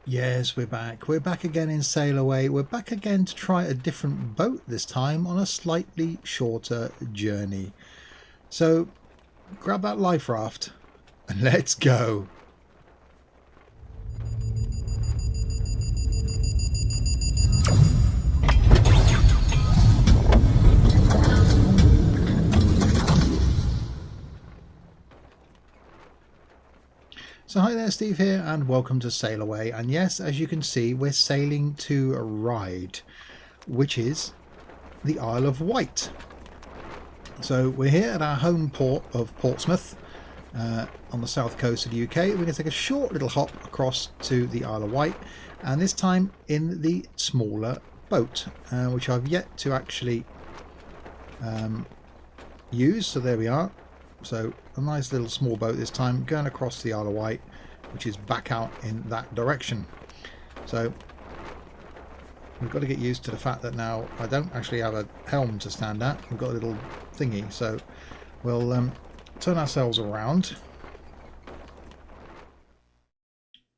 Yes, we're back. We're back again in Sailaway. We're back again to try a different boat this time on a slightly shorter journey. So grab that life raft and let's go. So hi there, Steve here, and welcome to Sailaway. And yes, as you can see, we're sailing to Ryde, which is the Isle of Wight. So we're here at our home port of Portsmouth, on the south coast of the UK. We're going to take a short little hop across to the Isle of Wight, and this time in the smaller boat, which I've yet to actually use. So there we are. So a nice little small boat this time, going across the Isle of Wight, which is back out in that direction. So we've got to get used to the fact that now I don't actually have a helm to stand at. We've got a little thingy, so we'll turn ourselves around,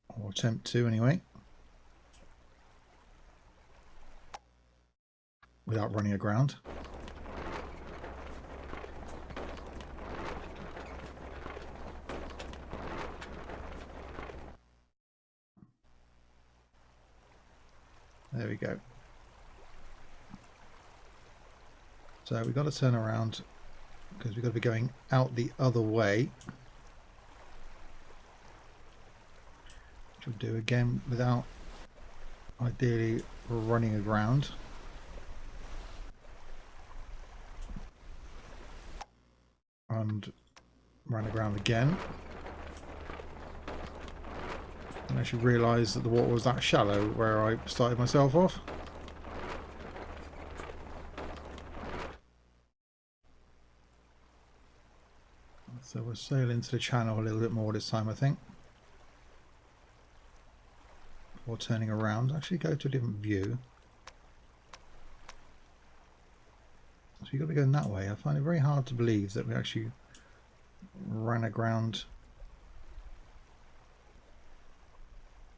or attempt to anyway, without running aground. There we go. So we've got to turn around because we've got to be going out the other way, which we'll do again without ideally running aground. And run aground again. And I should realise that the water was that shallow where I started myself off. So we'll sail into the channel a little bit more this time, I think, before turning around. Actually go to a different view. So you've got to be going that way. I find it very hard to believe that we actually ran aground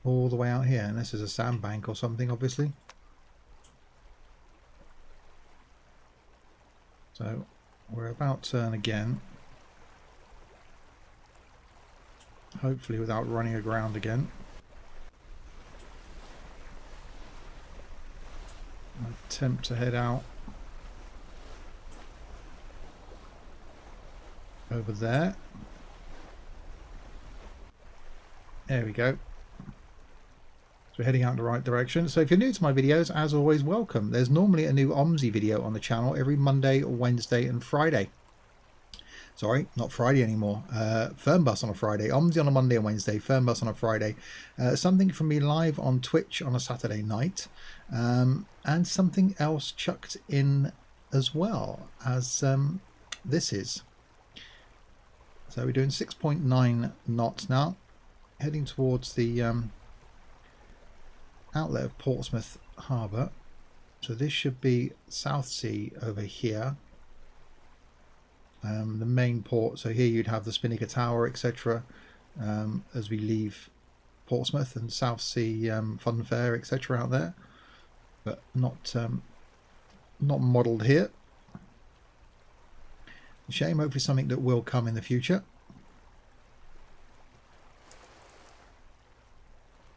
all the way out here, and this is a sandbank or something, obviously. So we're about to turn again, hopefully without running aground again. Attempt to head out over there. There we go. So we're heading out in the right direction. So if you're new to my videos, as always, welcome. There's normally a new OMSI video on the channel every Monday, Wednesday and Friday. Sorry, not Friday anymore. Fernbus on a Friday, OMSI on a Monday and Wednesday, Fernbus on a Friday. Something from me live on Twitch on a Saturday night. And something else chucked in as well as this is. So we're doing 6.9 knots now, heading towards the outlet of Portsmouth Harbour. So this should be South Sea over here, the main port. So here you'd have the Spinnaker Tower, etc. As we leave Portsmouth, and South Sea Funfair, etc. out there, but not modelled here. Shame. Hopefully something that will come in the future.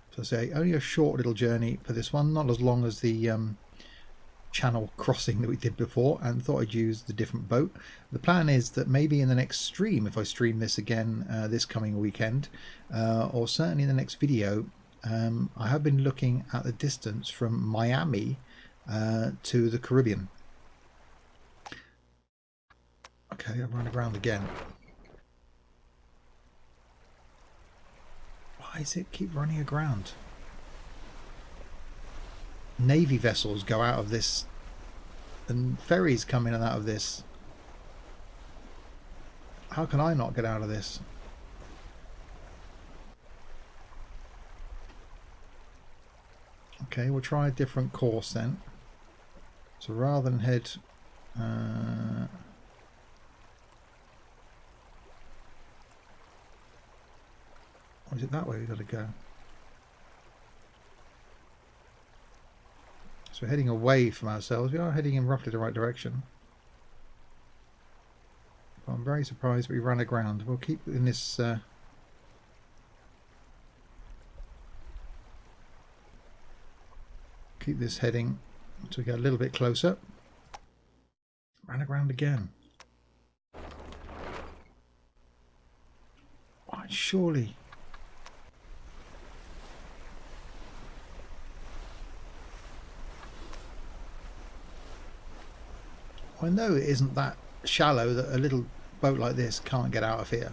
So I say only a short little journey for this one, not as long as the channel crossing that we did before, and thought I'd use the different boat. The plan is that maybe in the next stream, if I stream this again this coming weekend, or certainly in the next video, I have been looking at the distance from Miami to the Caribbean. Okay, I've run aground again. Why does it keep running aground? Navy vessels go out of this, and ferries come in and out of this. How can I not get out of this? Okay, we'll try a different course then. So rather than head or is it that way we've got to go? we're heading away from ourselves. We are heading in roughly the right direction. But I'm very surprised we ran aground. We'll keep in this... keep this heading until we get a little bit closer. Ran aground again. What? Surely... I know it isn't that shallow that a little boat like this can't get out of here.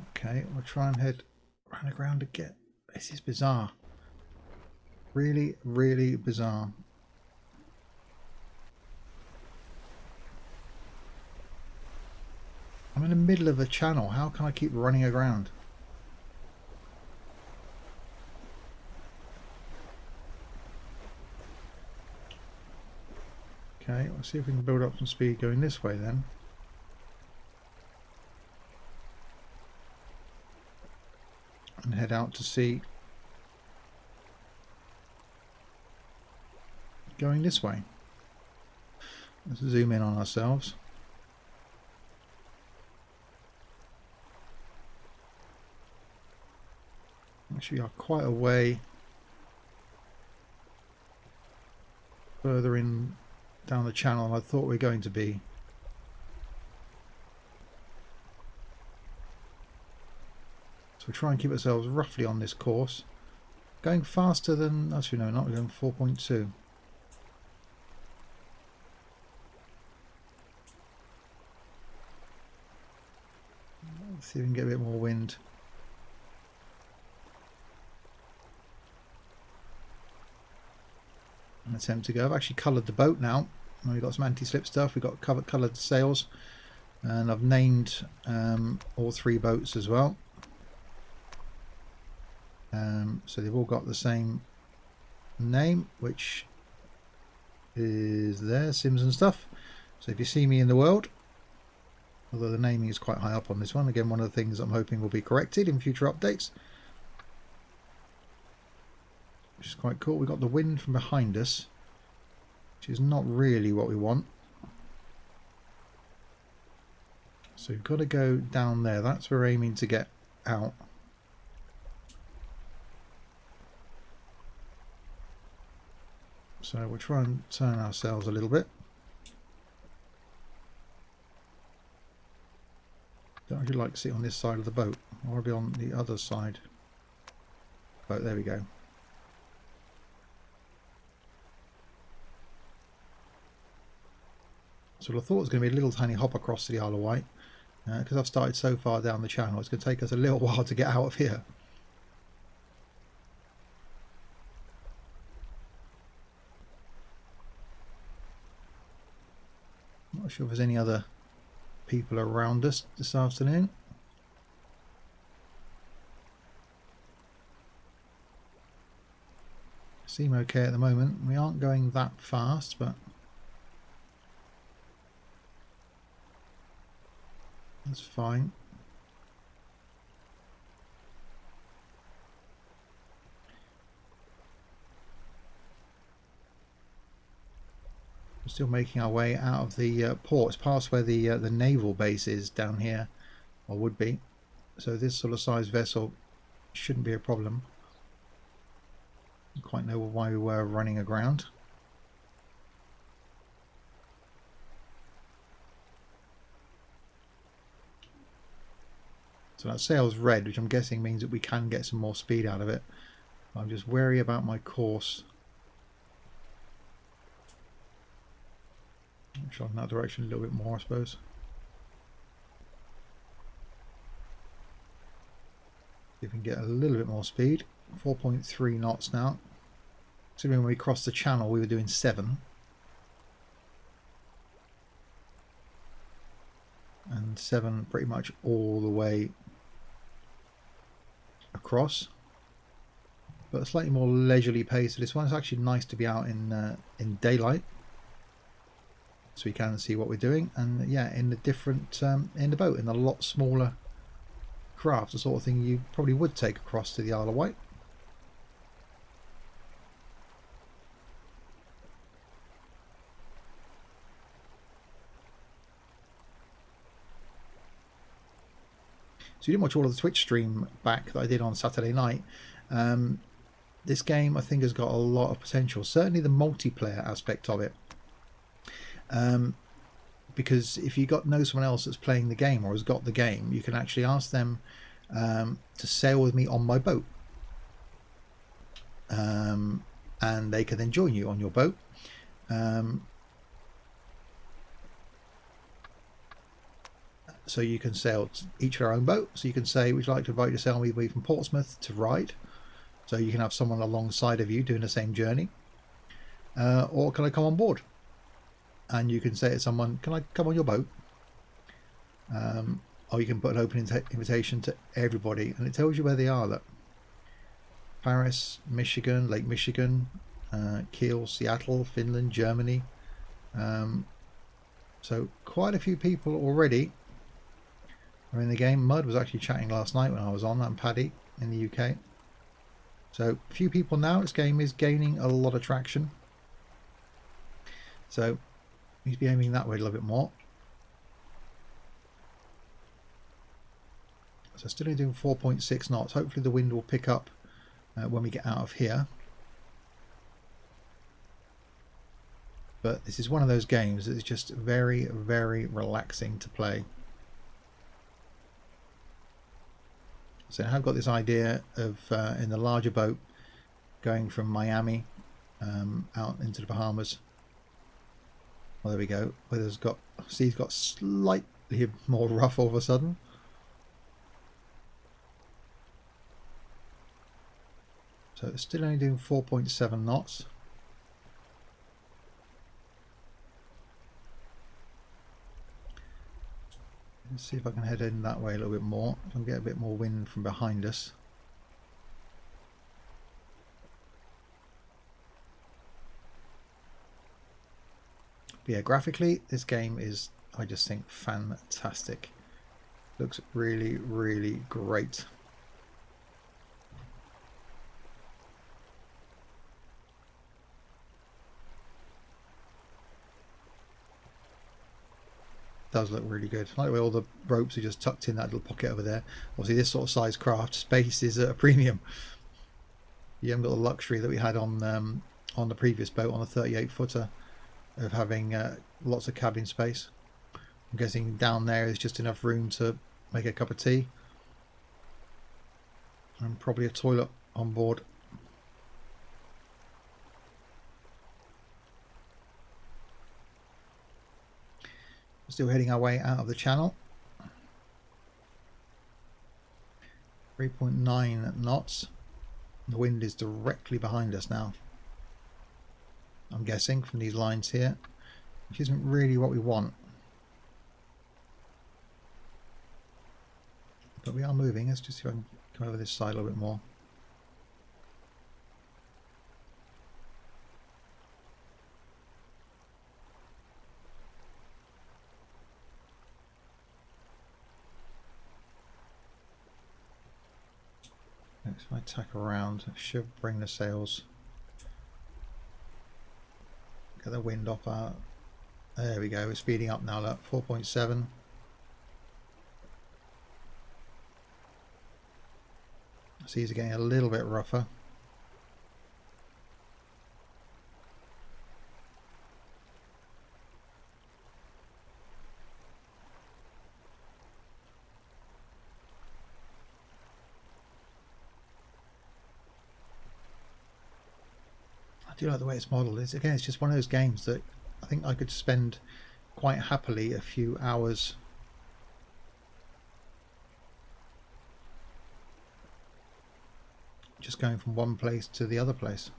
Okay, we'll try and head round around again. This is bizarre. Really, really bizarre. I'm in the middle of a channel. How can I keep running aground? Okay, let's see if we can build up some speed going this way then. And head out to sea. Going this way. Let's zoom in on ourselves. Actually, we are quite a way further in down the channel than I thought we were going to be. So we try and keep ourselves roughly on this course. Going faster than... actually no, not going 4.2. Let's see if we can get a bit more wind. An attempt to go. I've actually coloured the boat now. We've got some anti-slip stuff. We've got coloured sails, and I've named all three boats as well. So they've all got the same name, which is there, Sims and Stuff. So if you see me in the world, although the naming is quite high up on this one, again one of the things I'm hoping will be corrected in future updates, which is quite cool. We've got the wind from behind us, which is not really what we want. So we've got to go down there. That's where we're aiming to get out. So we'll try and turn ourselves a little bit. Don't actually like to sit on this side of the boat. I want to be on the other side. Boat, there we go. So I thought it was going to be a little tiny hop across to the Isle of Wight. Because I've started so far down the channel, it's going to take us a little while to get out of here. Not sure if there's any other people around us this afternoon. Seem okay at the moment. We aren't going that fast, but that's fine. We're still making our way out of the port. It's past where the naval base is down here, or would be. So this sort of size vessel shouldn't be a problem. Don't quite know why we were running aground. So that sail's red, which I'm guessing means that we can get some more speed out of it. I'm just wary about my course. Shot in that direction a little bit more, I suppose. See if we can get a little bit more speed. 4.3 knots now. So when we crossed the channel, we were doing 7. And 7 pretty much all the way across. But a slightly more leisurely pace. This one is actually nice to be out in daylight. so we can see what we're doing. And yeah, in the different in the boat, in a lot smaller craft, the sort of thing you probably would take across to the Isle of Wight. So you didn't watch all of the Twitch stream back that I did on Saturday night. This game, I think, has got a lot of potential. Certainly the multiplayer aspect of it. Because if you know someone else that's playing the game or has got the game, you can actually ask them to sail with me on my boat. And they can then join you on your boat. So you can sail each their own boat. So you can say, would you like to invite you to sail with me from Portsmouth to Ryde? So you can have someone alongside of you doing the same journey. Or can I come on board? And you can say to someone, can I come on your boat? Or you can put an open invitation to everybody. And it tells you where they are. Look. Paris, Michigan, Lake Michigan, Kiel, Seattle, Finland, Germany. So quite a few people already are in the game. Mud was actually chatting last night when I was on, and Paddy in the UK. So a few people now. This game is gaining a lot of traction. So need to be aiming that way a little bit more. So still only doing 4.6 knots. Hopefully the wind will pick up when we get out of here. But this is one of those games that is just very, very relaxing to play. So I've got this idea of in the larger boat going from Miami out into the Bahamas. Well, there we go. Weather's got, sea's got slightly more rough all of a sudden. So it's still only doing 4.7 knots. Let's see if I can head in that way a little bit more. I can get a bit more wind from behind us. But yeah, graphically, this game is, I just think, fantastic. Looks really, really great. Does look really good. I like the way all the ropes are just tucked in that little pocket over there. Obviously this sort of size craft, space is at a premium. You haven't got the luxury that we had on the previous boat, on the 38 footer, of having lots of cabin space. I'm guessing down there is just enough room to make a cup of tea and probably a toilet on board. Still heading our way out of the channel. 3.9 knots. The wind is directly behind us now, I'm guessing, from these lines here, which isn't really what we want. But we are moving. Let's just see if I can come over this side a little bit more. If I tack around, it should bring the sails. Get the wind off our... There we go, we're speeding up now, look, 4.7. Seas are getting a little bit rougher. I do like the way it's modelled. Again, it's just one of those games that I think I could spend quite happily a few hours just going from one place to the other place.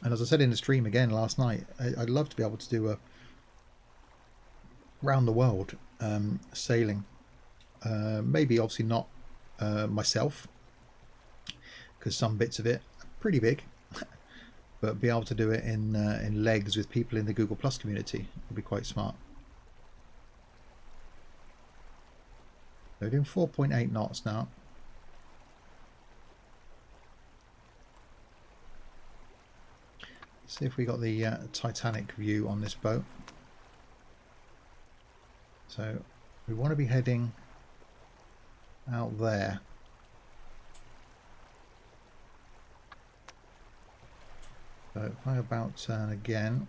And as I said in the stream again last night, I'd love to be able to do a round the world sailing. Maybe obviously not myself, because some bits of it are pretty big, but be able to do it in legs with people in the Google Plus community would be quite smart. We're doing 4.8 knots now. See if we got the Titanic view on this boat. So we want to be heading out there. So if I about turn again,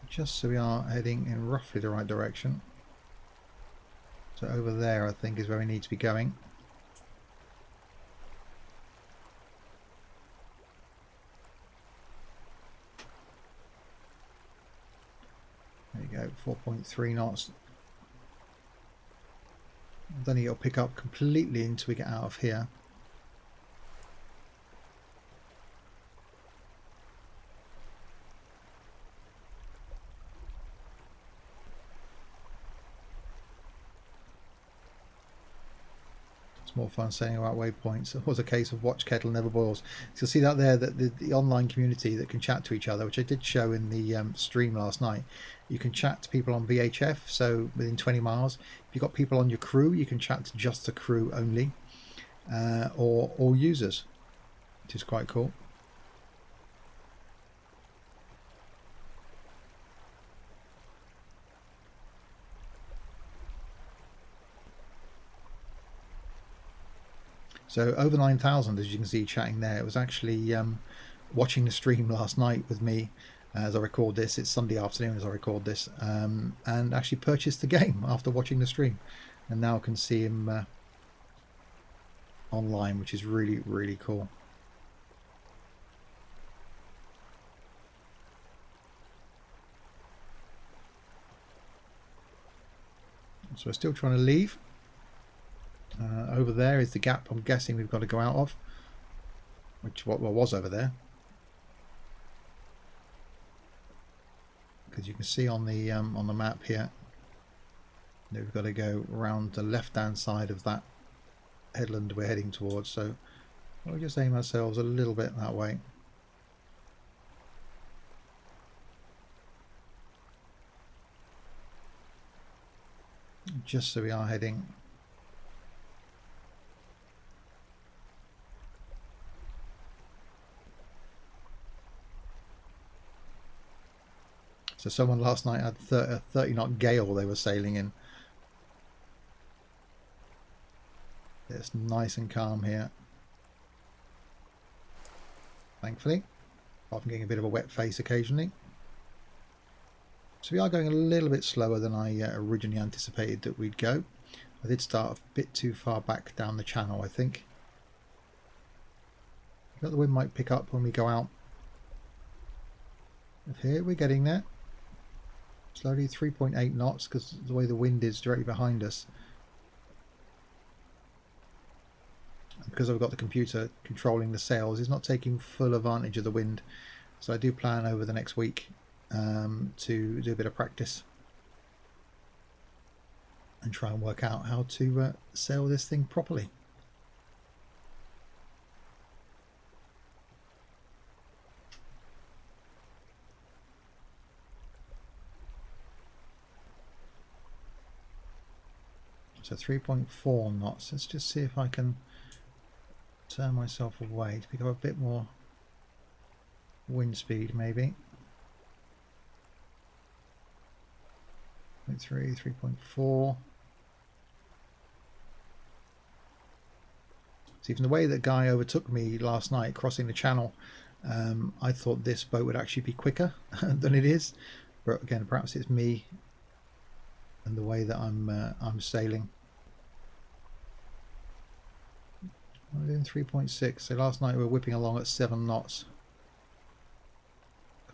just so we are heading in roughly the right direction. So over there I think is where we need to be going. There you go, 4.3 knots. Then it'll pick up completely until we get out of here. More fun saying about waypoints. It was a case of watch kettle never boils. So you'll see that there, that the online community that can chat to each other, which I did show in the stream last night. You can chat to people on VHF, so within 20 miles. If you've got people on your crew, you can chat to just the crew only, or all users, which is quite cool. So over 9,000, as you can see chatting there. It was actually watching the stream last night with me as I record this. It's Sunday afternoon as I record this, and actually purchased the game after watching the stream, and now I can see him online, which is really, really cool. So we're still trying to leave. Over there is the gap I'm guessing we've got to go out of, which what was over there, because you can see on the map here that we've got to go around the left hand side of that headland we're heading towards. So we'll just aim ourselves a little bit that way. Just so we are heading So someone last night had a 30 knot gale they were sailing in. It's nice and calm here, thankfully, apart from getting a bit of a wet face occasionally. So we are going a little bit slower than I originally anticipated that we'd go. I did start a bit too far back down the channel, I think. But the wind might pick up when we go out of here. We're getting there. Slowly, 3.8 knots, because the way the wind is directly behind us. Because I've got the computer controlling the sails, it's not taking full advantage of the wind. So I do plan over the next week to do a bit of practice and try and work out how to sail this thing properly. So 3.4 knots. Let's just see if I can turn myself away to pick up a bit more wind speed, maybe. 0.3, 3.4. See, from the way that guy overtook me last night crossing the channel, I thought this boat would actually be quicker than it is. But again, perhaps it's me and the way that I'm sailing. We're doing 3.6. So last night we were whipping along at 7 knots.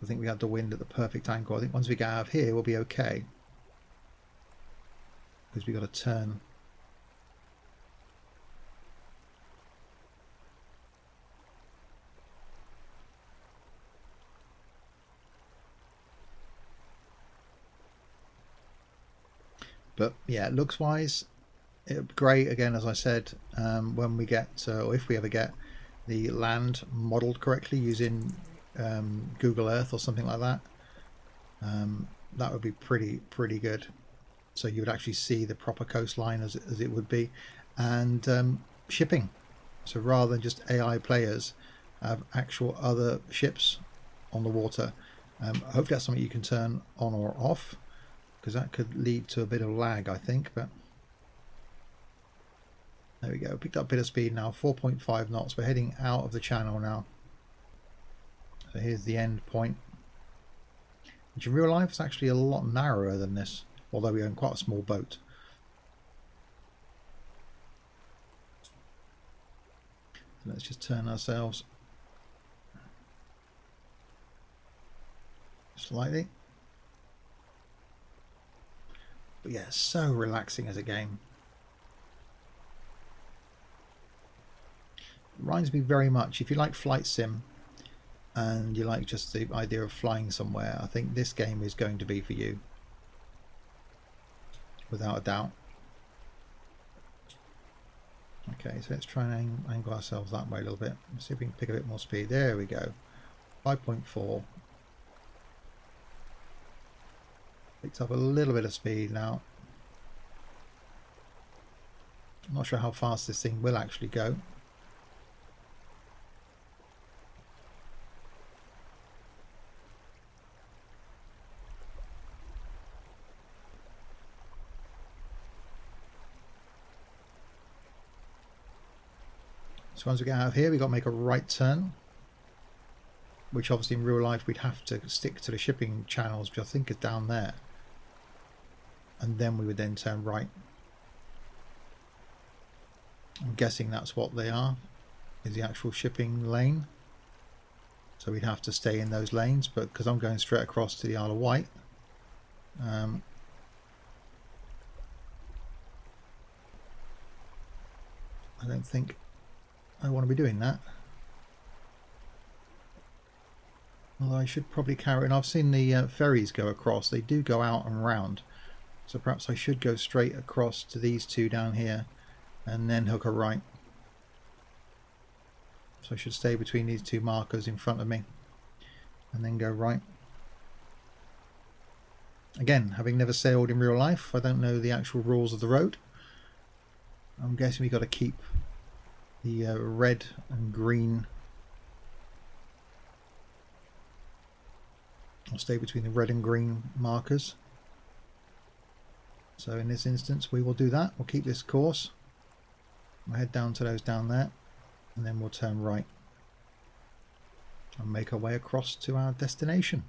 I think we had the wind at the perfect angle. I think once we get out of here we'll be okay, because we got to turn. But yeah, looks wise, it'd be great, again, as I said, when we get, or if we ever get the land modelled correctly using Google Earth or something like that. That would be pretty good. So you would actually see the proper coastline as it would be, and shipping. So rather than just AI players, have actual other ships on the water. Hopefully that's something you can turn on or off, because that could lead to a bit of lag, I think. But there we go. Picked up a bit of speed now, 4.5 knots. We're heading out of the channel now. So here's the end point, which in real life is actually a lot narrower than this, although we own quite a small boat. So let's just turn ourselves slightly. But yeah, so relaxing as a game. It reminds me very much, if you like flight sim and you like just the idea of flying somewhere, I think this game is going to be for you, without a doubt. Okay, so let's try and angle ourselves that way a little bit. Let's see if we can pick a bit more speed. There we go. 5.4. Picked up a little bit of speed now. I'm not sure how fast this thing will actually go. So once we get out of here, we've got to make a right turn, which obviously in real life we'd have to stick to the shipping channels, which I think is down there, and then we would then turn right. I'm guessing that's what they are, is the actual shipping lane. So we'd have to stay in those lanes, but because I'm going straight across to the Isle of Wight, I don't think I want to be doing that. Although I should probably carry it. I've seen the ferries go across. They do go out and round. So perhaps I should go straight across to these two down here and then hook a right. So I should stay between these two markers in front of me and then go right. Again, having never sailed in real life, I don't know the actual rules of the road. I'm guessing we've got to keep the red and green. I'll stay between the red and green markers. So in this instance we will do that. We'll keep this course. We'll head down to those down there and then we'll turn right and make our way across to our destination,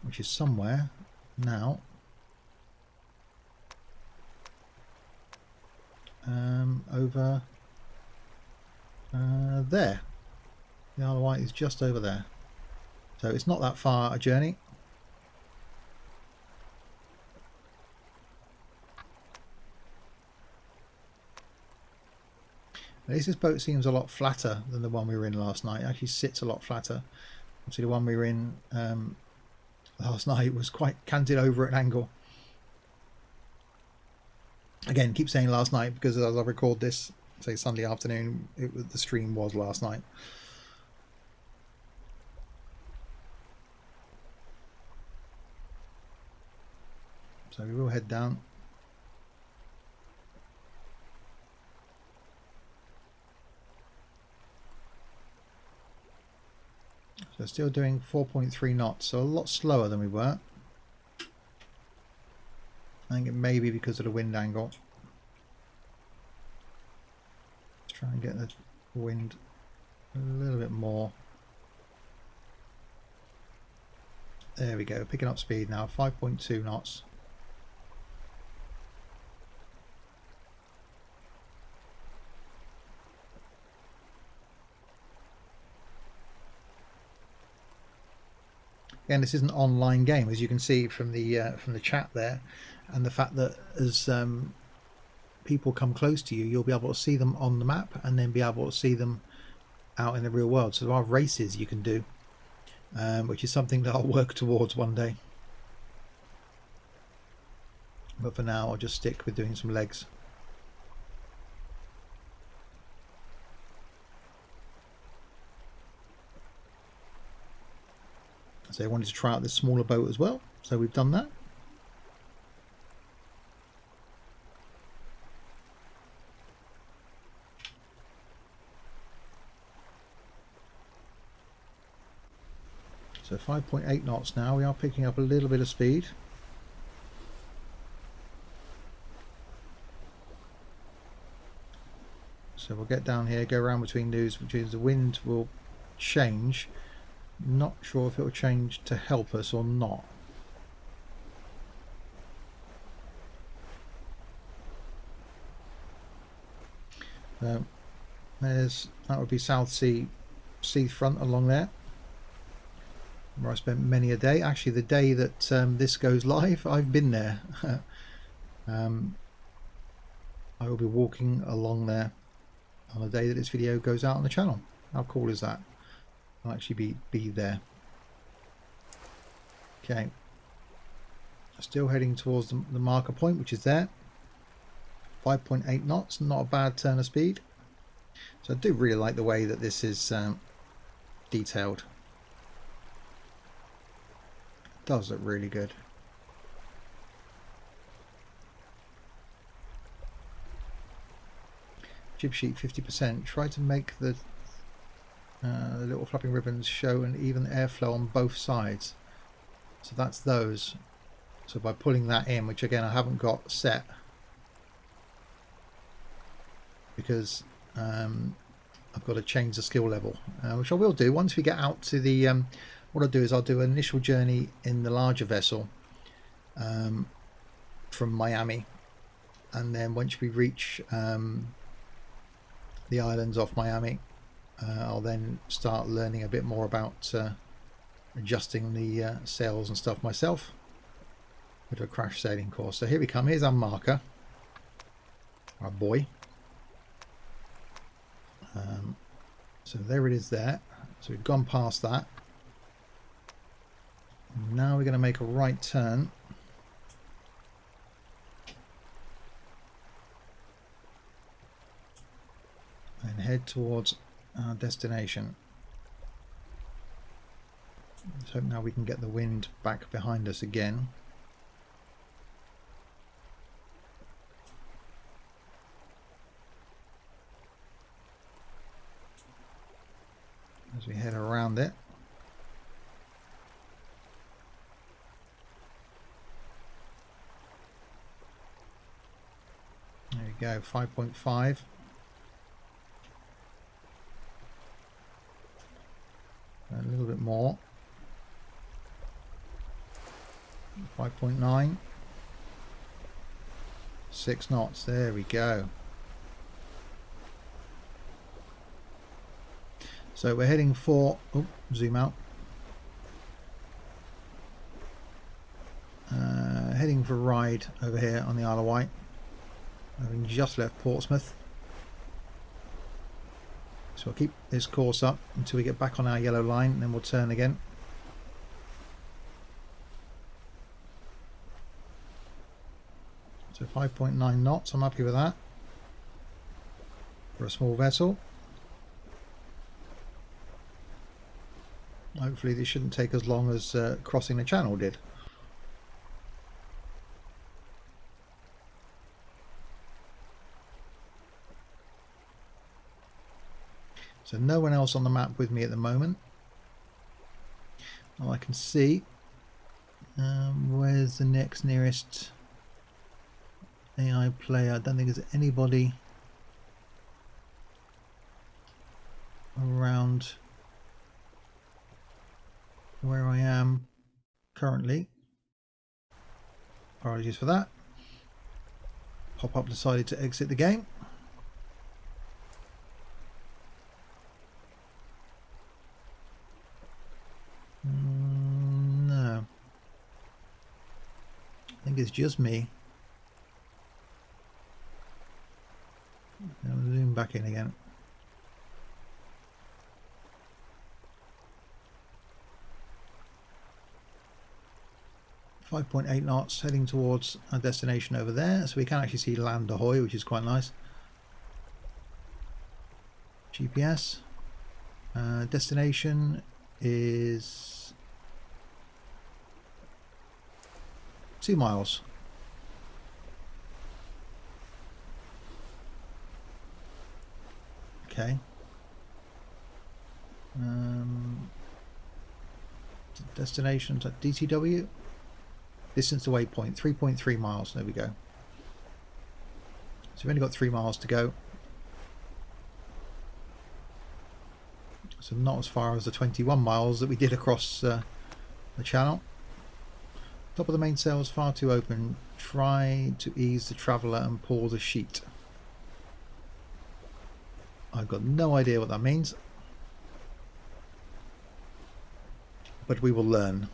which is somewhere now over there. The Isle of Wight is just over there, so it's not that far a journey. At least this boat seems a lot flatter than the one we were in last night. It actually sits a lot flatter. Obviously the one we were in last night was quite canted over at an angle. Again, keep saying last night because as I record this, say Sunday afternoon, the stream was last night. So we will head down. So still doing 4.3 knots, so a lot slower than we were. I think it may be because of the wind angle. Let's try and get the wind a little bit more. There we go, picking up speed now, 5.2 knots. Again, this is an online game, as you can see from the chat there, and the fact that as people come close to you, you'll be able to see them on the map and then be able to see them out in the real world. So there are races you can do, which is something that I'll work towards one day. But for now, I'll just stick with doing some legs. So I wanted to try out this smaller boat as well, so we've done that. So 5.8 knots now, we are picking up a little bit of speed. So we'll get down here, go around between these, which is the wind will change. Not sure if it will change to help us or not. That would be South Sea seafront along there, where I spent many a day. Actually, the day that this goes live, I've been there. I will be walking along there on the day that this video goes out on the channel. How cool is that? I'll actually be there. Okay, still heading towards the marker point, which is there. 5.8 knots, not a bad turn of speed. So I do really like the way that this is detailed. It does look really good. Jib sheet 50%. Try to make the little flapping ribbons show an even airflow on both sides. So that's those. So by pulling that in, which again I haven't got set, because I've got to change the skill level, which I will do once we get out to the what I'll do is I'll do an initial journey in the larger vessel from Miami, and then once we reach the islands off Miami, I'll then start learning a bit more about adjusting the sails and stuff myself. Bit of a crash sailing course. So here we come. Here's our marker, our buoy. So there it is there. So we've gone past that. Now we're going to make a right turn. And head towards our destination. Let's hope now we can get the wind back behind us again. As we head around it. There we go, 5.5. A little bit more. 5.9. 6 knots, there we go. So we're heading for, oh, zoom out. Heading for Ryde over here on the Isle of Wight. Having just left Portsmouth. So I'll keep this course up until we get back on our yellow line, and then we'll turn again. So 5.9 knots, I'm happy with that for a small vessel. Hopefully this shouldn't take as long as crossing the channel did. So no one else on the map with me at the moment. All I can see, where's the nearest AI player? I don't think there's anybody around where I am currently. Apologies for that. Pop-up decided to exit the game. No. I think it's just me. I'll zoom back in again. .8 knots, heading towards our destination over there, so we can actually see Land Ahoy, which is quite nice. GPS destination is 2 miles. Okay. Destinations at DTW. Distance to waypoint 3.3 miles. There we go. So we've only got 3 miles to go. So not as far as the 21 miles that we did across the channel. Top of the mainsail is far too open. Try to ease the traveller and pull the sheet. I've got no idea what that means, but we will learn.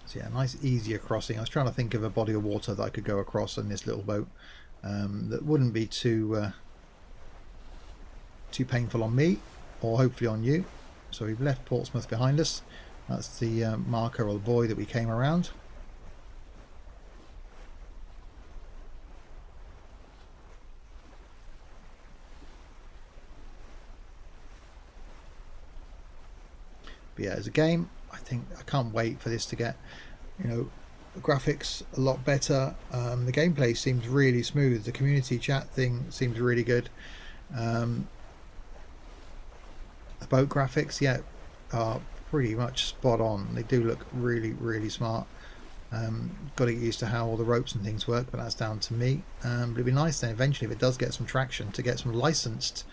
So yeah, nice easier crossing. I was trying to think of a body of water that I could go across in this little boat that wouldn't be too painful on me, or hopefully on you. So we've left Portsmouth behind us. That's the marker or the buoy that we came around. But yeah, as a game, I think I can't wait for this to get, you know, the graphics a lot better. The gameplay seems really smooth. The community chat thing seems really good. The boat graphics, yeah, are pretty much spot on. They do look really, really smart. Got to get used to how all the ropes and things work, but that's down to me. But it'd be nice then eventually, if it does get some traction, to get some licensed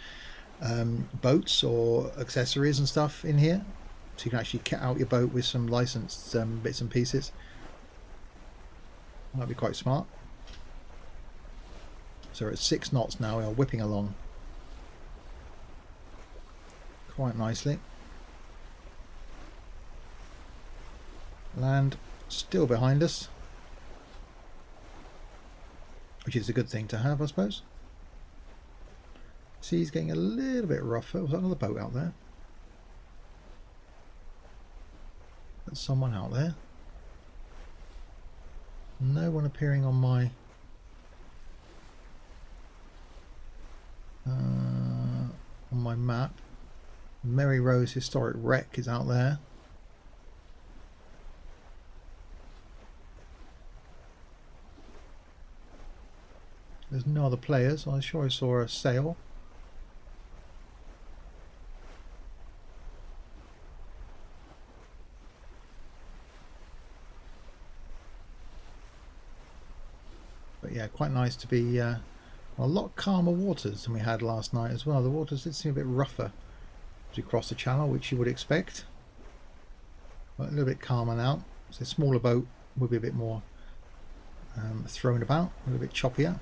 boats or accessories and stuff in here, so you can actually kit out your boat with some licensed bits and pieces. That'd be quite smart. So we're at 6 knots now. We are whipping along quite nicely. Land still behind us, which is a good thing to have, I suppose. Sea's getting a little bit rougher. Was that another boat out there? There's someone out there. No one appearing on my map. Mary Rose Historic Wreck is out there. There's no other players. I'm sure I saw a sail. But yeah, quite nice to be a lot calmer waters than we had last night as well. The waters did seem a bit rougher as we crossed the channel, which you would expect. But a little bit calmer now. So a smaller boat would be a bit more thrown about, a little bit choppier.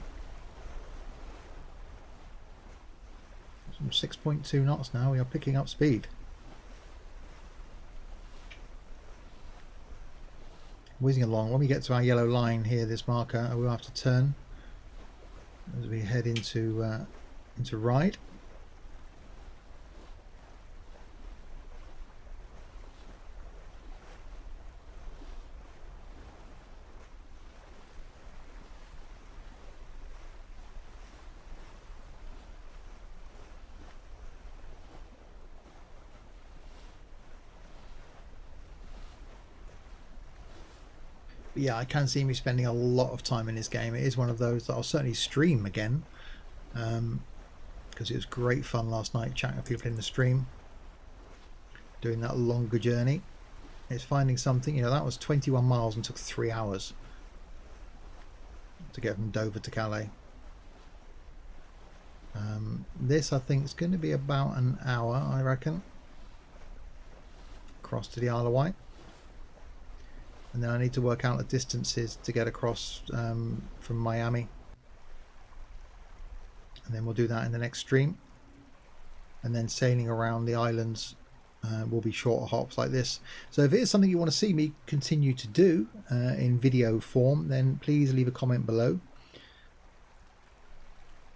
6.2 knots now. We are picking up speed. Whizzing along. When we get to our yellow line here, this marker, we'll have to turn as we head into Ryde. But yeah, I can see me spending a lot of time in this game. It is one of those that I'll certainly stream again, because it was great fun last night chatting with people in the stream, doing that longer journey. It's finding something, you know, that was 21 miles and took 3 hours to get from Dover to Calais. This I think is going to be about an hour, I reckon, across to the Isle of Wight. And then I need to work out the distances to get across from Miami. And then we'll do that in the next stream. And then sailing around the islands will be shorter hops like this. So if it is something you want to see me continue to do in video form, then please leave a comment below.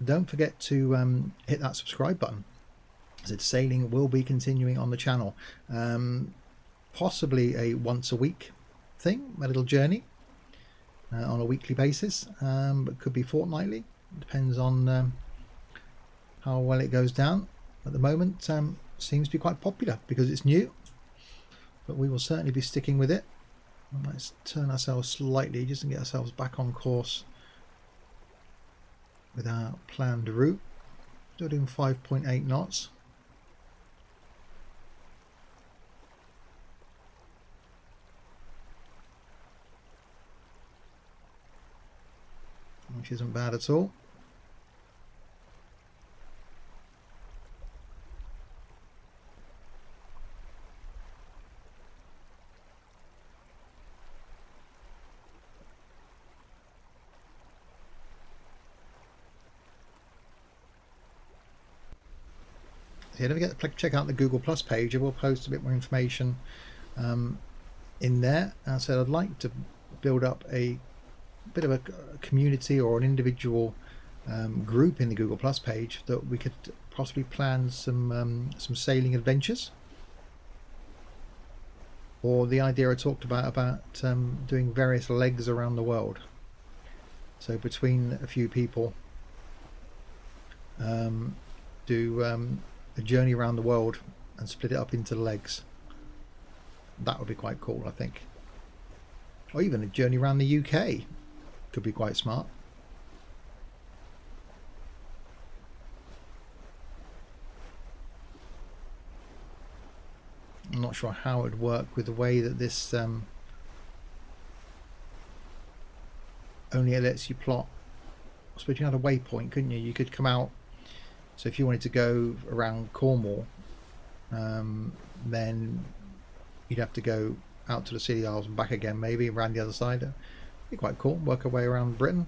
Don't forget to hit that subscribe button, as it's sailing will be continuing on the channel. Possibly a once a week thing, a little journey on a weekly basis, but could be fortnightly. Depends on how well it goes down. at the moment seems to be quite popular because it's new, but we will certainly be sticking with it. Let's turn ourselves slightly just to get ourselves back on course with our planned route. Still doing 5.8 knots. Which isn't bad at all. So yeah, don't forget to check out the Google Plus page. I will post a bit more information in there. As I said, I'd like to build up a bit of a community or an individual group in the Google Plus page that we could possibly plan some sailing adventures. Or the idea I talked about doing various legs around the world. So between a few people, do a journey around the world and split it up into legs. That would be quite cool, I think. Or even a journey around the UK could be quite smart. I'm not sure how it would work with the way that this only lets you plot. I suppose you had a waypoint, couldn't you? You could come out. So if you wanted to go around Cornwall, then you'd have to go out to the Scilly Isles and back again, maybe around the other side. It'd be quite cool. Work our way around Britain.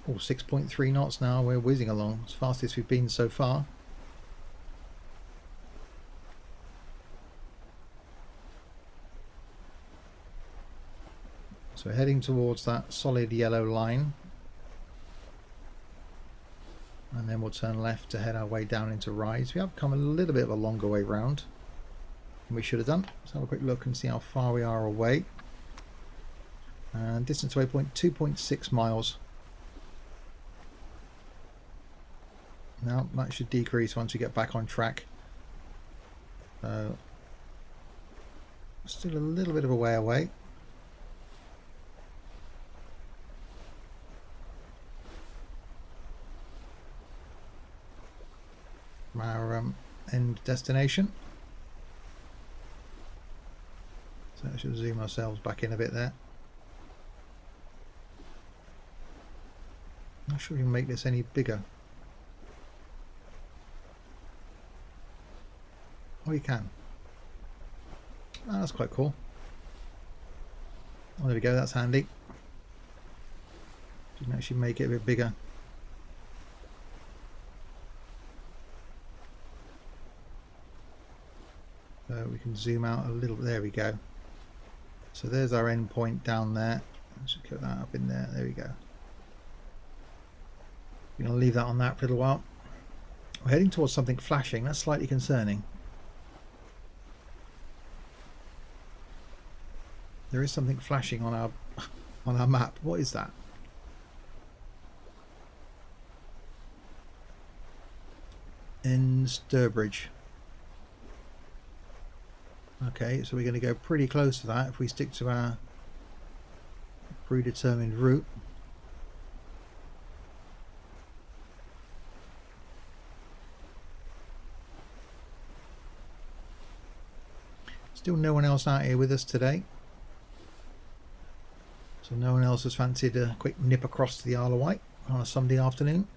Oh, 6.3 knots now. We're whizzing along. As fastest we've been so far. So we're heading towards that solid yellow line. And then we'll turn left to head our way down into Ryde. So we have come a little bit of a longer way round than we should have done. Let's have a quick look and see how far we are away. And distance waypoint 2.6 miles. Now that should decrease once we get back on track. Still a little bit of a way away. From our end destination. So I should zoom ourselves back in a bit there. I'm not sure we can make this any bigger. Oh, you can. Oh, that's quite cool. Oh, there we go, that's handy. You can actually make it a bit bigger. So we can zoom out a little bit. There we go. So there's our end point down there. Let's just put that up in there. There we go. We're going to leave that on that for a little while. We're heading towards something flashing. That's slightly concerning. There is something flashing on our map. What is that? In Sturbridge. Okay, so we're going to go pretty close to that if we stick to our predetermined route. Still no one else out here with us today. So no one else has fancied a quick nip across to the Isle of Wight on a Sunday afternoon.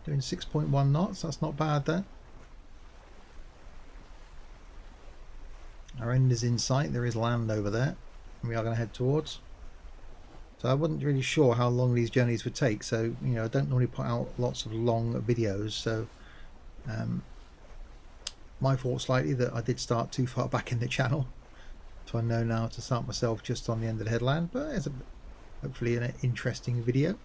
Doing 6.1 knots, that's not bad there. Our end is in sight, there is land over there, and we are going to head towards. So I wasn't really sure how long these journeys would take, so you know, I don't normally put out lots of long videos, so my fault slightly that I did start too far back in the channel. So I know now to start myself just on the end of the headland, but it's hopefully an interesting video.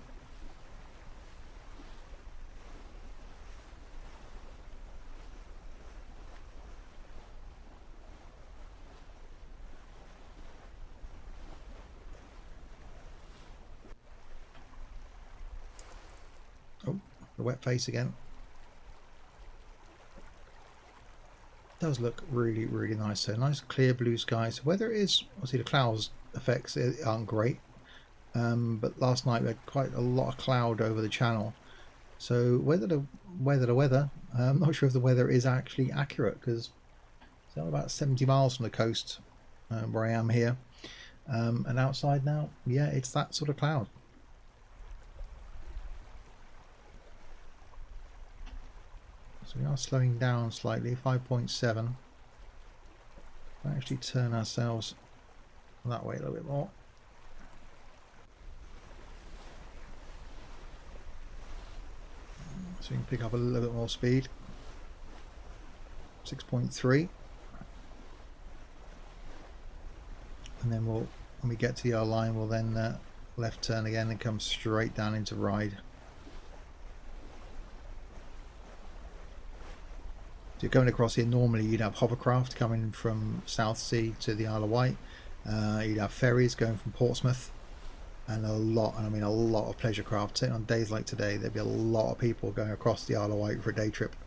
The wet face again. Does look really, really nice. So nice clear blue skies. Weather is obviously the clouds effects aren't great, but last night we had quite a lot of cloud over the channel. So weather, I'm not sure if the weather is actually accurate because it's only about 70 miles from the coast where I am here, and outside now, yeah, it's that sort of cloud. So we are slowing down slightly, 5.7. We'll actually turn ourselves that way a little bit more. So we can pick up a little bit more speed. 6.3. And then when we get to the yellow line, we'll then left turn again and come straight down into Ryde. So you're going across here, normally you'd have hovercraft coming from South Sea to the Isle of Wight. You'd have ferries going from Portsmouth, and a lot of pleasure craft. On days like today, there'd be a lot of people going across the Isle of Wight for a day trip.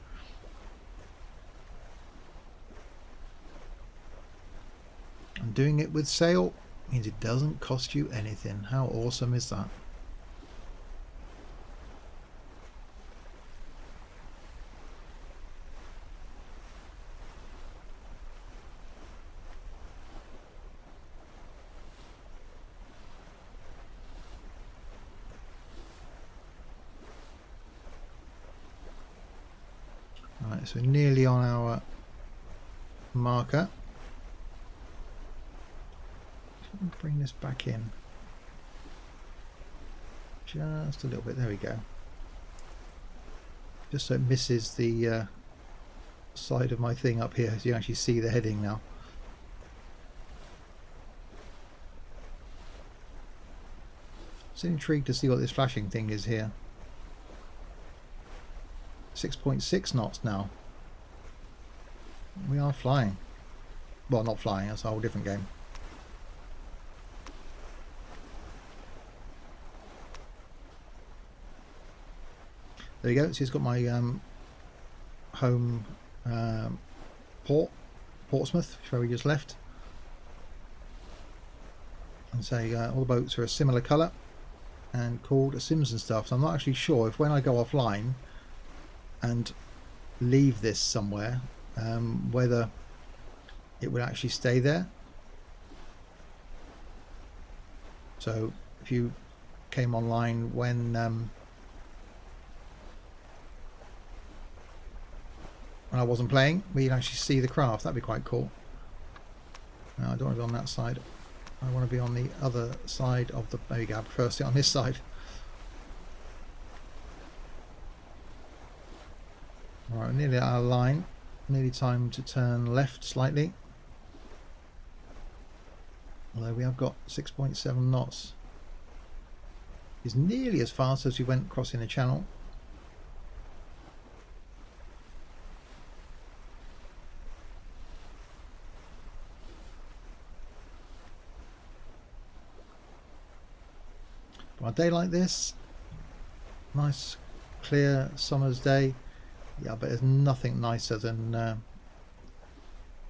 And doing it with sail means it doesn't cost you anything. How awesome is that? Right, so nearly on our marker. Bring this back in just a little bit. There we go. Just so it misses the side of my thing up here, so you actually see the heading now. So intrigued to see what this flashing thing is here. 6.6 knots now. We are flying. Well, not flying, that's a whole different game. There you go. So he's got my home port, Portsmouth, where we just left. And say all the boats are a similar colour and called sims and stuff. So I'm not actually sure if when I go offline and leave this somewhere, whether it would actually stay there. So if you came online when I wasn't playing, we can actually see the craft. That'd be quite cool. No, I don't want to be on that side. I want to be on the other side of the... There you go, I prefer to sit on this side. Alright, nearly at our line. Nearly time to turn left slightly. Although we have got 6.7 knots. It's nearly as fast as we went crossing the channel. On a day like this, nice clear summer's day, yeah, but there's nothing nicer than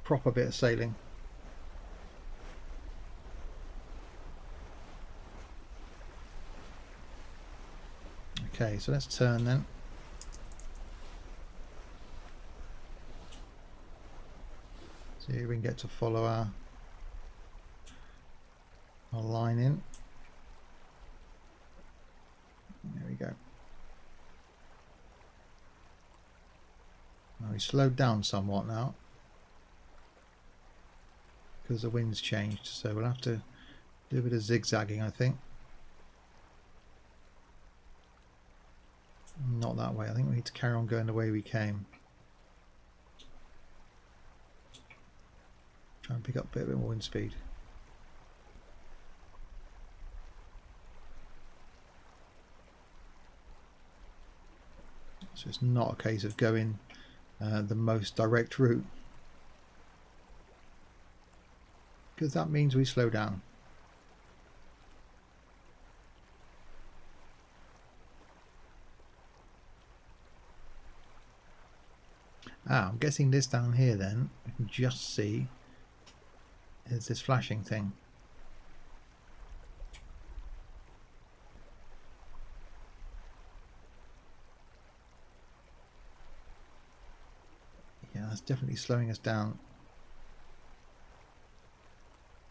proper bit of sailing. Okay, so let's turn then. See if we can get to follow our line in. There we go. Now we slowed down somewhat now because the wind's changed, so we'll have to do a bit of zigzagging, I think. Not that way. I think we need to carry on going the way we came. Try and pick up a bit more wind speed. So it's not a case of going the most direct route, because that means we slow down. I'm guessing this down here then, I can just see, is this flashing thing. Yeah, that's definitely slowing us down.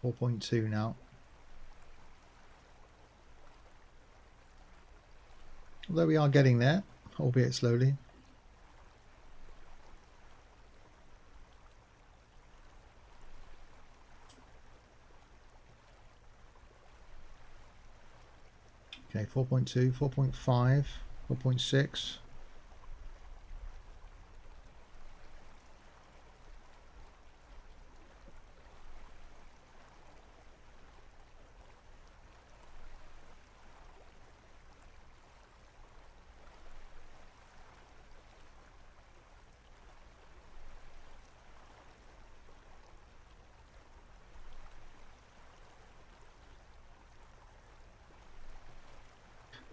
4.2 now. Although we are getting there, albeit slowly. Okay, 4.2, 4.5, 4.6.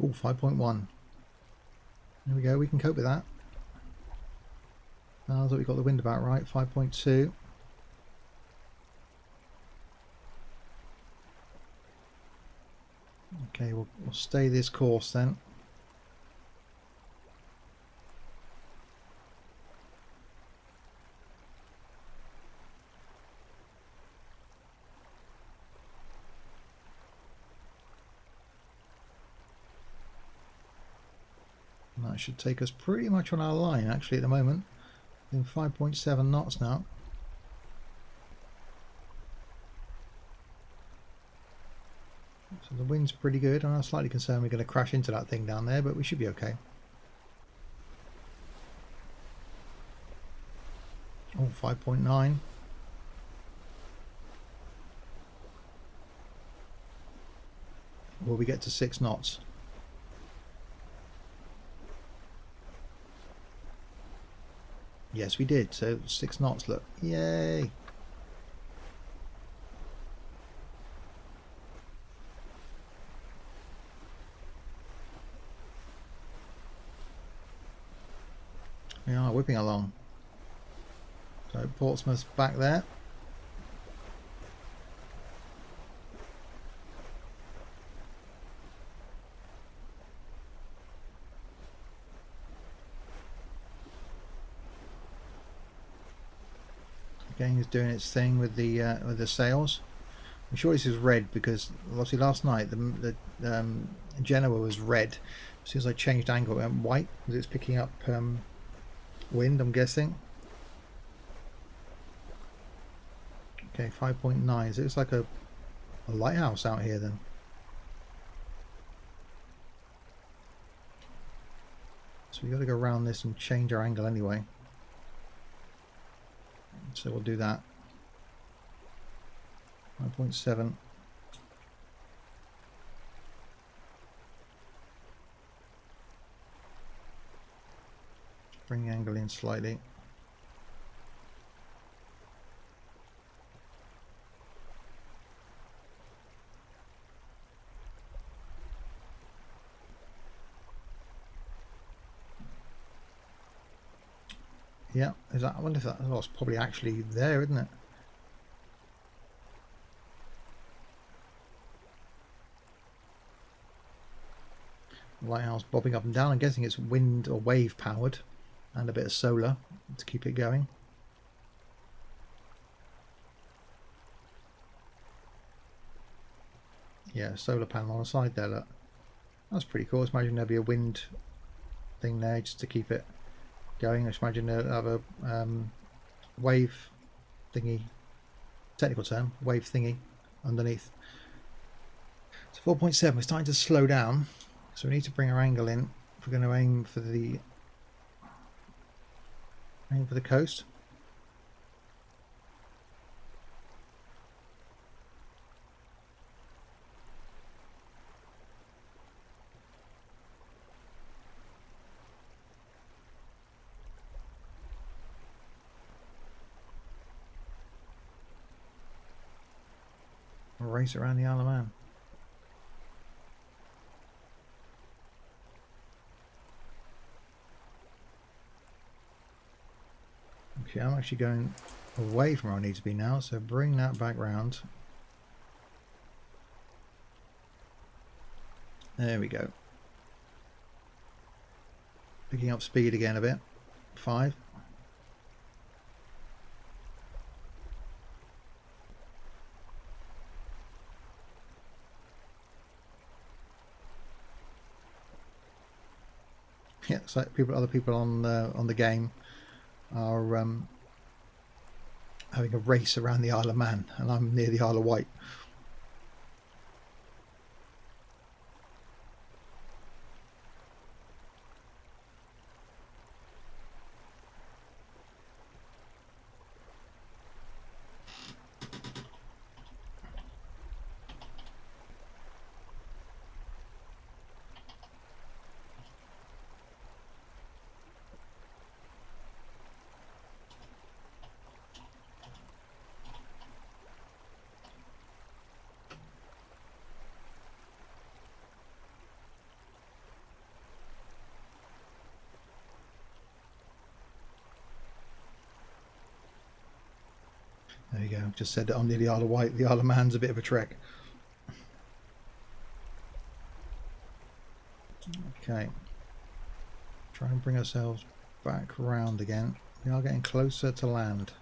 Oh, 5.1. There we go, we can cope with that. Now that we've got the wind about right, 5.2. Okay, we'll stay this course then. And that should take us pretty much on our line actually at the moment. In 5.7 knots now. So the wind's pretty good. I'm slightly concerned we're going to crash into that thing down there, but we should be okay. Oh, 5.9. Will we get to 6 knots? Yes, we did. So 6 knots, look. Yay! We are whipping along. So Portsmouth's back there. Again, is doing its thing with the sails. I'm sure this is red because obviously last night the Genoa was red. As soon as I changed angle, it went white because it's picking up wind, I'm guessing. Okay, 5.9. So it's like a lighthouse out here then. So we've got to go around this and change our angle anyway. So we'll do that. 5.7. Bring the angle in slightly. Yeah, is that? I wonder if that's probably actually there, isn't it? Lighthouse bobbing up and down. I'm guessing it's wind or wave powered, and a bit of solar to keep it going. Yeah, solar panel on the side there. Look, that's pretty cool. Just imagine there'd be a wind thing there just to keep it going. I just imagine they'll have a wave thingy, technical term, wave thingy underneath. So 4.7, we're starting to slow down, so we need to bring our angle in if we're going to aim for the coast. Race around the Isle of Man. Actually, I'm actually going away from where I need to be now, so bring that back round. There we go. Picking up speed again a bit. 5. Yeah, so other people on the game are having a race around the Isle of Man, and I'm near the Isle of Wight. There you go. I've just said that I'm near the Isle of Wight. The Isle of Man's a bit of a trek. Okay. Try and bring ourselves back round again. We are getting closer to land.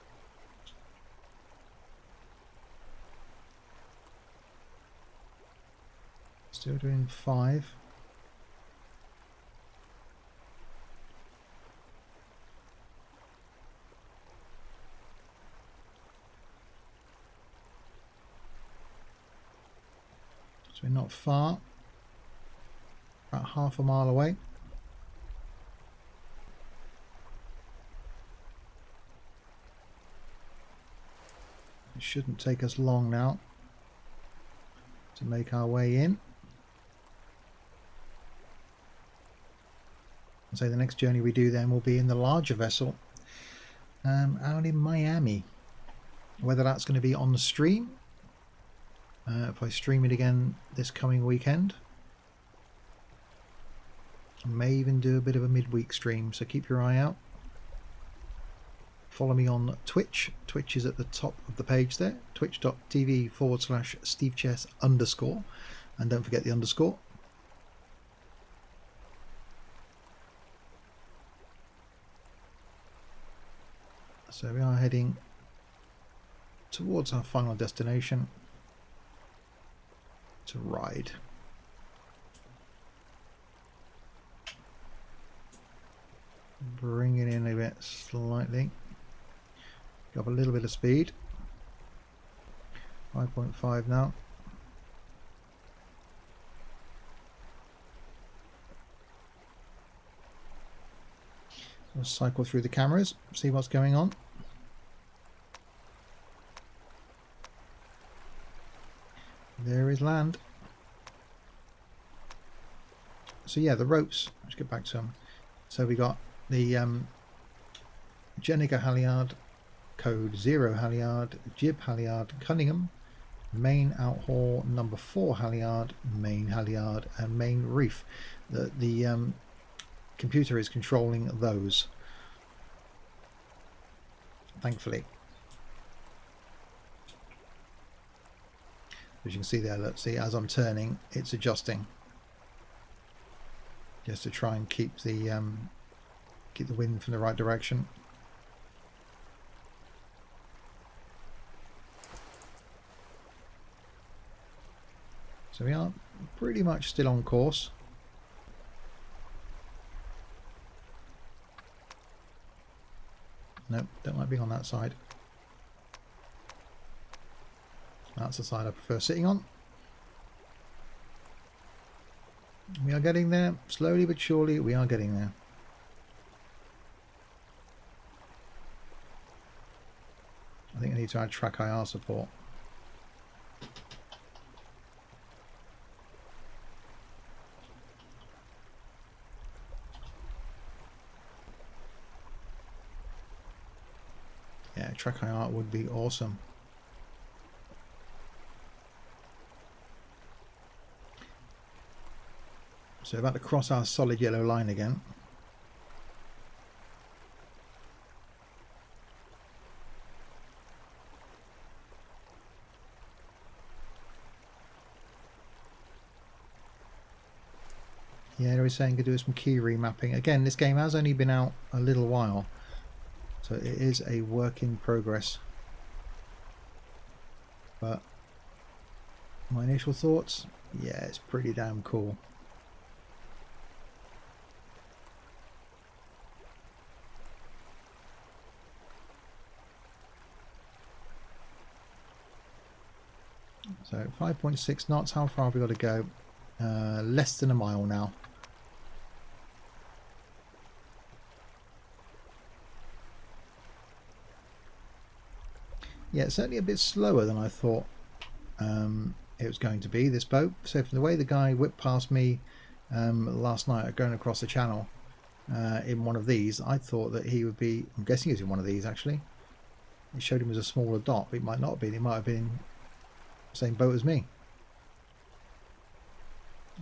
Still doing 5. So we're not far. About half a mile away. It shouldn't take us long now to make our way in. And so the next journey we do then will be in the larger vessel out in Miami. Whether that's going to be on the stream, if I stream it again this coming weekend, I may even do a bit of a midweek stream, so keep your eye out. Follow me on Twitch. Twitch is at the top of the page there, twitch.tv/SteveChess_, and don't forget the underscore. So we are heading towards our final destination, to Ryde. Bring it in a bit slightly. Got a little bit of speed. 5.5 now. We'll cycle through the cameras, see what's going on. There is land. So yeah, the ropes, let's get back to them. So we got the Jenica halyard, code 0 halyard, jib halyard, Cunningham, main outhaul number 4 halyard, main halyard, and main reef. The computer is controlling those, thankfully. As you can see there, let's see, as I'm turning, it's adjusting, just to try and keep the wind from the right direction. So we are pretty much still on course. Nope, don't like being on that side. That's the side I prefer sitting on. We are getting there, slowly but surely we are getting there. I think I need to add track IR support. Yeah, track IR would be awesome. So about to cross our solid yellow line again. Yeah, they were saying could do some key remapping. Again, this game has only been out a little while, so it is a work in progress. But my initial thoughts, yeah, it's pretty damn cool. So 5.6 knots, how far have we got to go? Less than a mile now. Yeah, it's certainly a bit slower than I thought it was going to be, this boat. So from the way the guy whipped past me last night going across the channel in one of these, I thought that he would be, I'm guessing he was in one of these actually. It showed him as a smaller dot, but it might not have been. It might have been the same boat as me.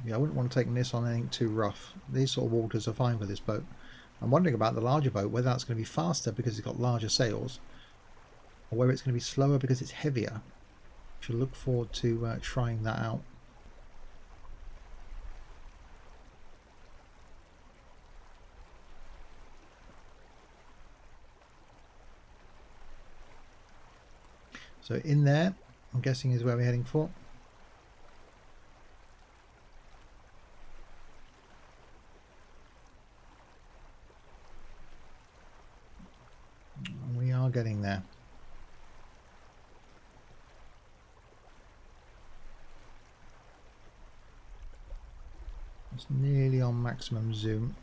Yeah, I wouldn't want to take this on anything too rough. These sort of waters are fine for this boat. I'm wondering about the larger boat, whether that's going to be faster because it's got larger sails, or whether it's going to be slower because it's heavier. Should look forward to trying that out. So in there, I'm guessing is where we're heading for. We are getting there. It's nearly on maximum zoom.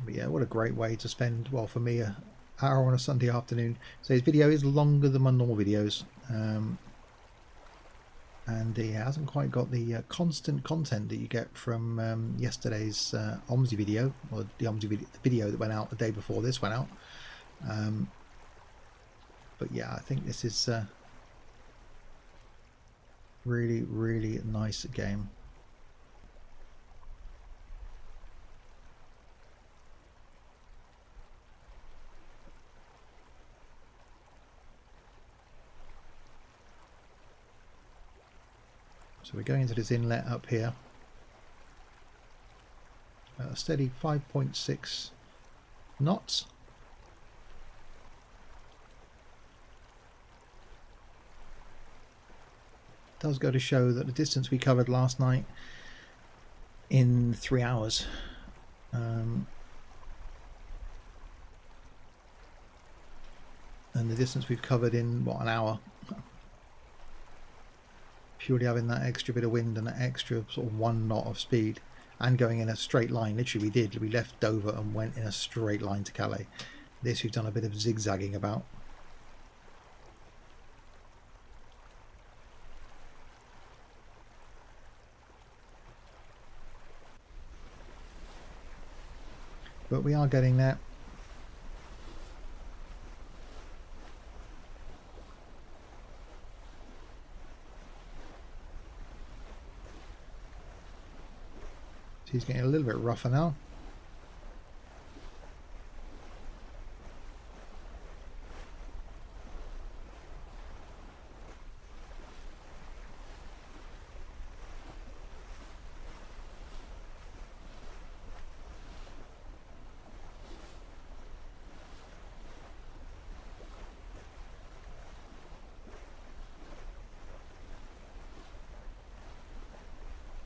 But yeah, what a great way to spend, well, for me, an hour on a Sunday afternoon. So his video is longer than my normal videos, and he hasn't quite got the constant content that you get from yesterday's OMSI video, or the OMSI video that went out the day before this went out. But yeah, I think this is really, really nice game. So we're going into this inlet up here. A steady 5.6 knots. Does go to show that the distance we covered last night in 3 hours. And the distance we've covered in, what, an hour? Purely having that extra bit of wind and that extra sort of 1 knot of speed and going in a straight line. Literally we left Dover and went in a straight line to Calais. This we've done a bit of zigzagging about. But we are getting there. He's getting a little bit rougher now.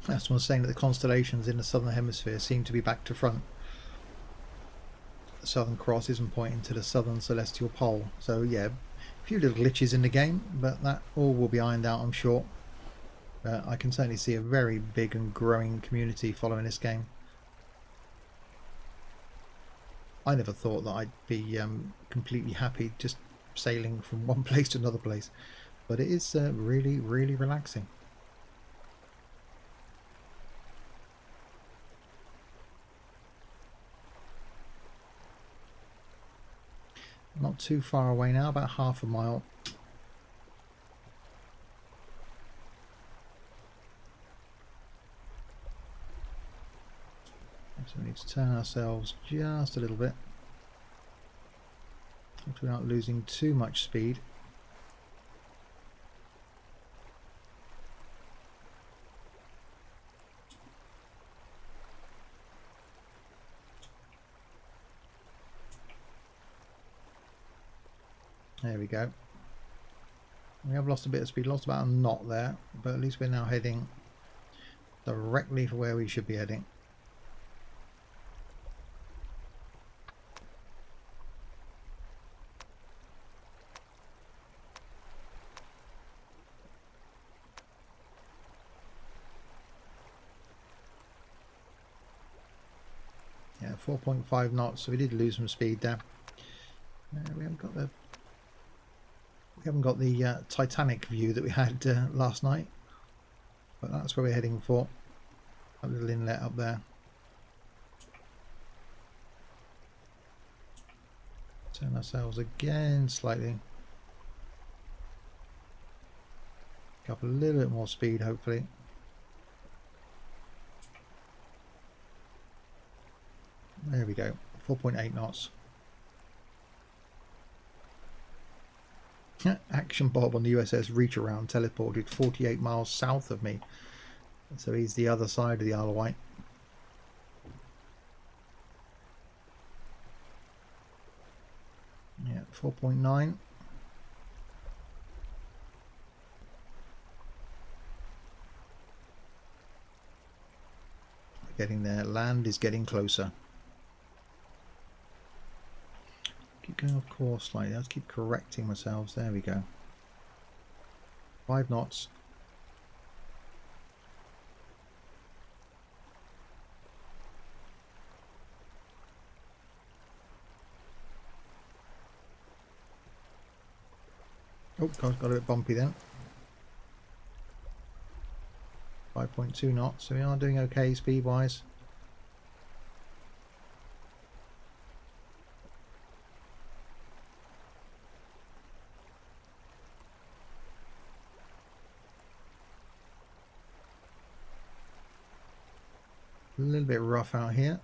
That's one saying that the constellations in the southern hemisphere seem to be back to front. The Southern Cross isn't pointing to the southern celestial pole. So yeah, a few little glitches in the game, but that all will be ironed out, I'm sure. I can certainly see a very big and growing community following this game. I never thought that I'd be completely happy just sailing from one place to another place, but it is really, really relaxing. Not too far away now, about half a mile. So we need to turn ourselves just a little bit. Hopefully we're not losing too much speed. There we go. We have lost a bit of speed, lost about a knot there, but at least we're now heading directly for where we should be heading. Yeah, 4.5 knots, so we did lose some speed there. We haven't got the Titanic view that we had last night, but that's where we're heading for. A little inlet up there. Turn ourselves again slightly. Go up a little bit more speed, hopefully. There we go. 4.8 knots. Action Bob on the USS Reach Around teleported 48 miles south of me. So he's the other side of the Isle of Wight. Yeah, 4.9. We're getting there. Land is getting closer. Keep going off course slightly. Let's keep correcting ourselves. There we go. 5 knots. Oh, God, got a bit bumpy then. 5.2 knots. So we are doing okay speed-wise. A little bit rough out here.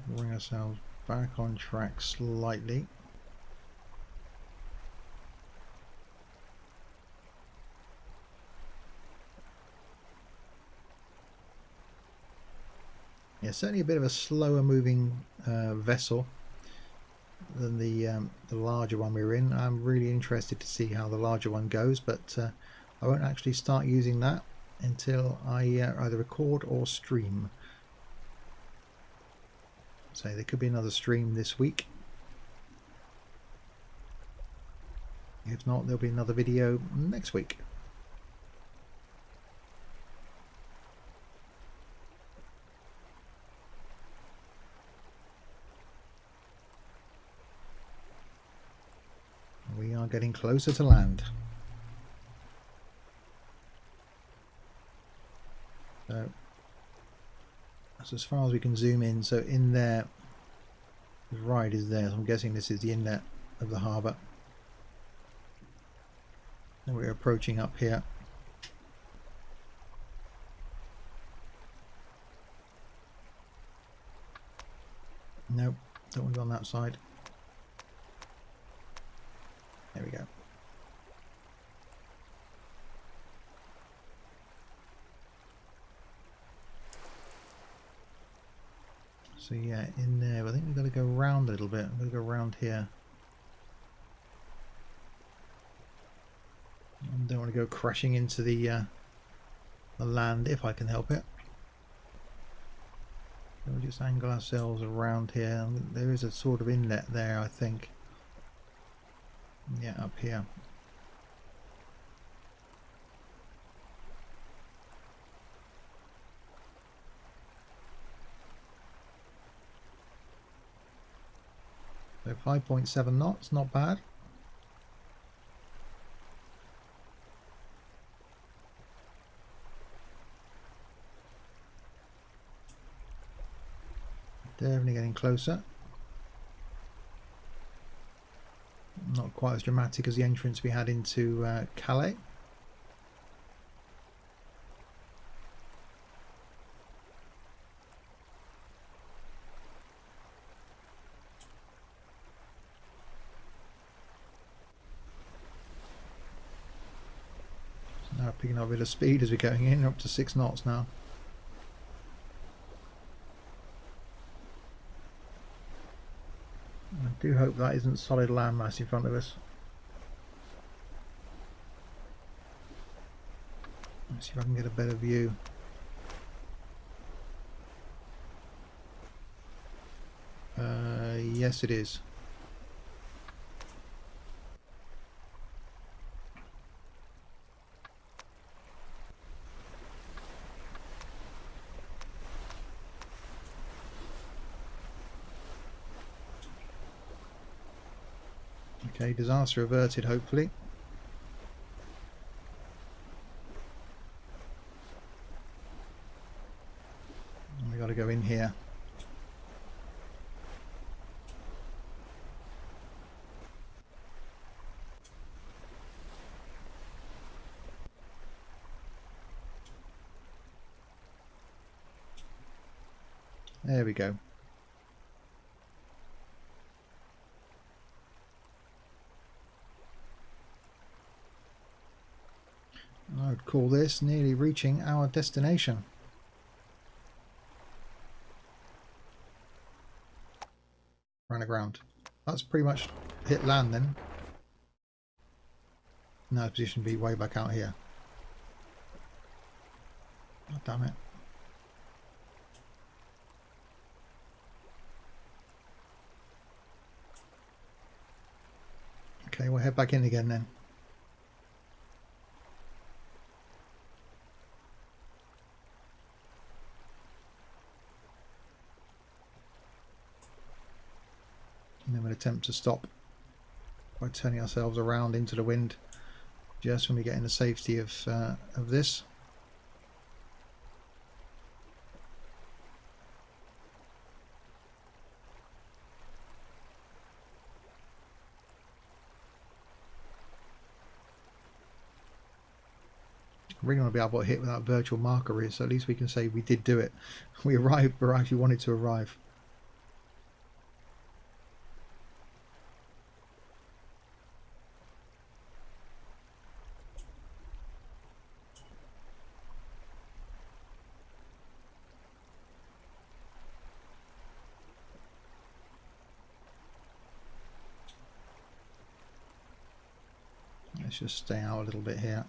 Bring ourselves back on track slightly. Yeah, certainly a bit of a slower moving vessel than the larger one we were in. I'm really interested to see how the larger one goes, but I won't actually start using that until I either record or stream. So there could be another stream this week. If not, there'll be another video next week. We are getting closer to land. So that's as far as we can zoom in. So in there, Ryde is there. So I'm guessing this is the inlet of the harbour. And we're approaching up here. Nope, don't want to go on that side. There we go. So yeah, in there, I think we've got to go round a little bit. I'm going to go round here. I don't want to go crashing into the land if I can help it. So we'll just angle ourselves around here. There is a sort of inlet there, I think. Yeah, up here. So 5.7 knots, not bad. Definitely getting closer. Not quite as dramatic as the entrance we had into Calais. So now Picking up a bit of speed as we're going in, up to 6 knots now. I do hope that isn't solid landmass in front of us. Let's see if I can get a better view. Yes, it is. Okay, disaster averted, hopefully. We got to go in here. There we go. I would call this nearly reaching our destination. Ran aground. That's pretty much hit land then. Now position B way back out here. Oh, damn it. Okay, we'll head back in again then. And then we'll attempt to stop by turning ourselves around into the wind just when we get in the safety of this. I really want to be able to hit where that virtual marker is, so at least we can say we did do it. We arrived where I actually wanted to arrive. Let's just stay out a little bit here.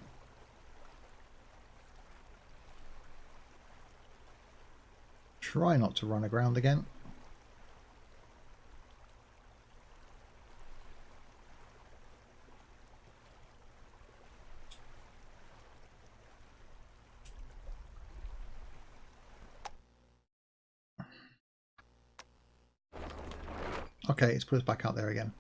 Try not to run aground again. Okay, it's put us back out there again.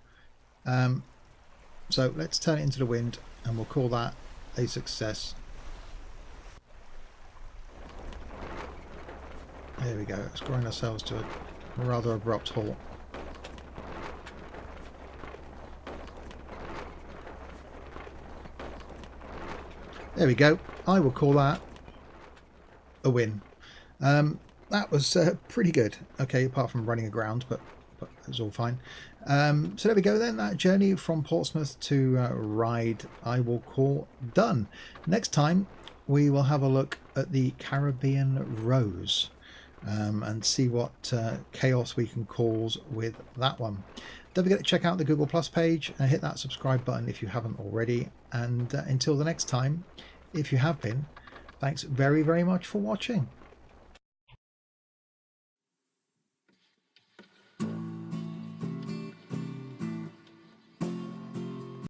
So let's turn it into the wind and we'll call that a success. There we go, let's grind ourselves to a rather abrupt halt. There we go, I will call that a win. That was pretty good. Okay, apart from running aground, but it was all fine. So there we go then, that journey from Portsmouth to Ryde I will call done. Next time we will have a look at the Caribbean Rose and see what chaos we can cause with that one. Don't forget to check out the Google Plus page and hit that subscribe button if you haven't already, and until the next time, if you have been, thanks very much for watching.